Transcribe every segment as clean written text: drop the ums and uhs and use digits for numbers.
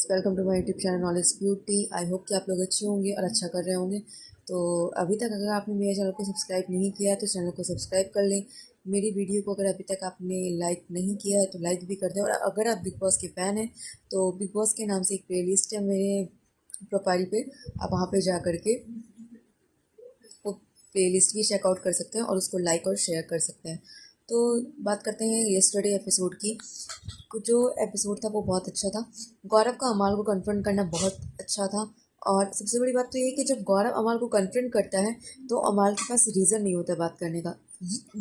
Welcome to my YouTube channel knowledge beauty. I hope कि आप लोग अच्छे होंगे और अच्छा कर रहे होंगे। तो अभी तक अगर आपने मेरे चैनल को सब्सक्राइब नहीं किया है तो चैनल को सब्सक्राइब कर लें। मेरी वीडियो को अगर अभी तक आपने लाइक नहीं किया है तो लाइक भी कर दें। और अगर आप बिग बॉस के फ़ैन हैं तो बिग बॉस के नाम से एक प्लेलिस्ट है मेरे प्रोफाइल पे, आप वहाँ पे जा कर के वो प्लेलिस्ट भी चेकआउट कर सकते हैं और उसको लाइक और शेयर कर सकते हैं। तो बात करते हैं येस्टरडे एपिसोड की। जो एपिसोड था वो बहुत अच्छा था। गौरव का अमाल को कन्फ्रंट करना बहुत अच्छा था। और सबसे बड़ी बात तो ये है कि जब गौरव अमाल को कन्फ्रंट करता है तो अमाल के पास रीज़न नहीं होता बात करने का।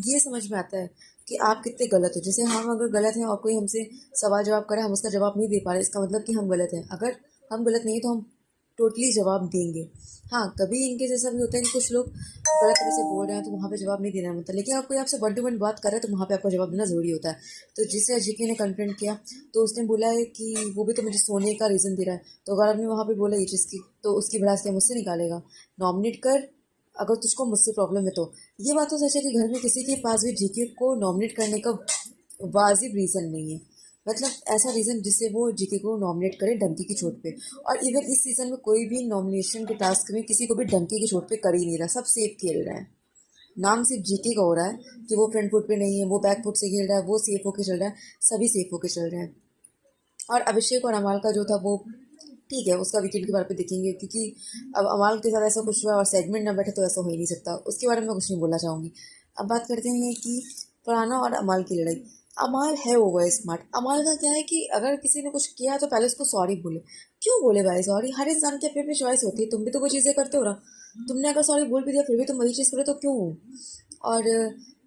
ये समझ में आता है कि आप कितने गलत हो। जैसे हम अगर गलत हैं और कोई हमसे सवाल जवाब करे, हम उसका जवाब नहीं दे पा रहे, इसका मतलब कि हम गलत हैं। अगर हम गलत नहीं हैं तो हम टोटली जवाब देंगे। हाँ, कभी इनके जैसा भी होता है कि कुछ लोग गलत तरह से बोल रहे हैं तो वहाँ पे जवाब नहीं देना होता, लेकिन अगर कोई आपसे वन टू वन बात कर रहा है तो वहाँ पे आपका जवाब देना ज़रूरी होता है। तो जिसे जीके ने कन्फ्रंट किया तो उसने बोला है कि वो भी तो मुझे सोने का रीज़न दे रहा है। तो गौरव ने वहाँ पे बोला ये चीज़ की, तो उसकी भड़ास क्या मुझसे निकालेगा? नॉमिनेट कर, अगर तुझको मुझसे प्रॉब्लम है तो। ये बात तो सच है कि घर में किसी के पास भी जीके को नॉमिनेट करने का वाजिब रीज़न नहीं है। मतलब ऐसा रीज़न जिससे वो जीके को नॉमिनेट करे डंकी की चोट पे। और इवन इस सीज़न में कोई भी नॉमिनेशन के टास्क में किसी को भी डंकी की चोट पे कर ही नहीं रहा, सब सेफ खेल रहे हैं। नाम सिर्फ जीके का हो रहा है कि वो फ्रंट फुट पे नहीं है, वो बैक फुट से खेल रहा है, वो सेफ होके चल रहा है, सभी सेफ होके चल रहे हैं। और अभिषेक और अमाल का जो था वो ठीक है, उसका विकेट के बारे में देखेंगे, क्योंकि अब अमाल के साथ ऐसा कुछ हुआ और सेगमेंट ना बैठे तो ऐसा हो ही नहीं सकता। उसके बारे में मैं कुछ नहीं बोलना चाहूँगी। अब बात करते हैं कि फरहाना और अमाल की लड़ाई। अमाल है ओवर स्मार्ट। अमाल का क्या है कि अगर किसी ने कुछ किया तो पहले उसको सॉरी बोले। क्यों बोले भाई सॉरी? हर इंसान की अपनी अपनी चॉइस होती है। तुम भी तो वो चीज़ें करते हो ना। तुमने अगर सॉरी बोल भी दिया फिर भी तुम वही चीज़ करो तो क्यों? और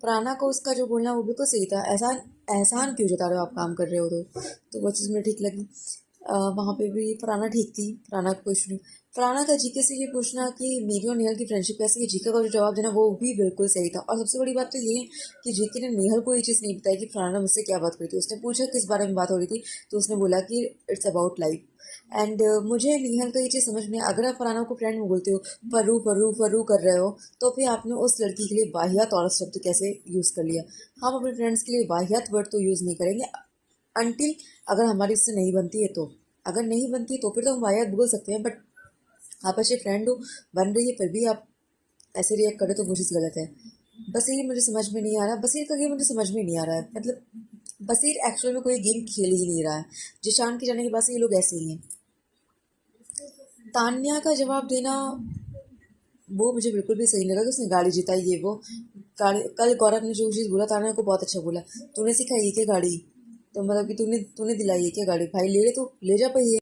फरहाना को उसका जो बोलना वो बिल्कुल सही था। एहसान एहसान क्यों जता रहे हो, आप काम कर रहे हो तो वो चीज़ मुझे ठीक लगी। वहाँ पे भी फरहाना ठीक थी, फरहाना का कुछ नहीं। फरहाना का जीके से ये पूछना कि मेरी और नेहल की फ्रेंडशिप कैसी है, जीके का जो जवाब देना वो भी बिल्कुल सही था। और सबसे बड़ी बात तो ये है कि जीके ने नेहल को ये चीज़ नहीं बताई कि फरहाना मुझसे क्या बात करी थी। उसने पूछा किस बारे में बात हो रही थी, तो उसने बोला कि इट्स अबाउट लाइफ। एंड मुझे नेहल का ये चीज़ समझ में अगर आप फरहाना को फ्रेंड में बोलते हो, फरू फरू फरू कर रहे हो, तो फिर आपने उस लड़की के लिए वाहियात औरत शब्द कैसे यूज़ कर लिया? हम अपने फ्रेंड्स के लिए वाहियात वर्ड तो यूज़ नहीं करेंगे अनटिल अगर हमारी इससे नहीं बनती है तो। अगर नहीं बनती तो फिर तो हम वाहियात बोल सकते हैं, बट आप अच्छे फ्रेंड हो, बन रही है, फिर भी आप ऐसे रिएक्ट करें तो वो चीज़ गलत है। बसीर मुझे समझ में नहीं आ रहा, बसीर का गेम मुझे समझ में नहीं आ रहा है। मतलब बसीर एक्चुअल में कोई गेम खेल ही नहीं रहा है। जिशान के जाने के बाद से ये लोग ऐसे ही हैं। तान्या का जवाब देना वो मुझे बिल्कुल भी सही नहीं लगा कि उसने गाड़ी जिताई ये वो। गाड़ी कल गौरव ने जो चीज़ बोला तान्या को बहुत अच्छा बोला, तूने सिखाई है क्या गाड़ी? तो मतलब कि तूने तूने दिलाई है क्या गाड़ी? भाई ले ले, तो ले जा पहिए।